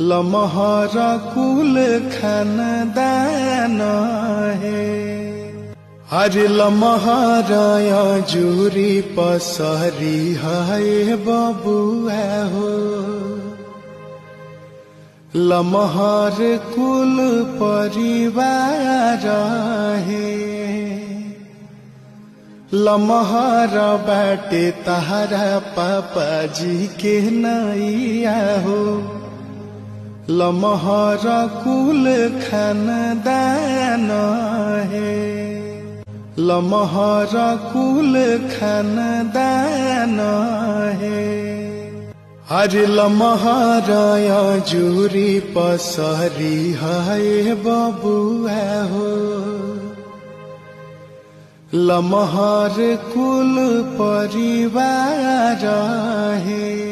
लमहर कुल खानदान है। अरे लमहर जुरी पसरी है बबुआ हो। लमहर कुल परिवार है। लमहर बाटे तहरा पापा जी के नैया हो। लमहर कुल खानदान है। लमहर कुल खानदान है। अरे लमहर जुरी पसरी है बबुआ हो। लमहर कुल परिवार है।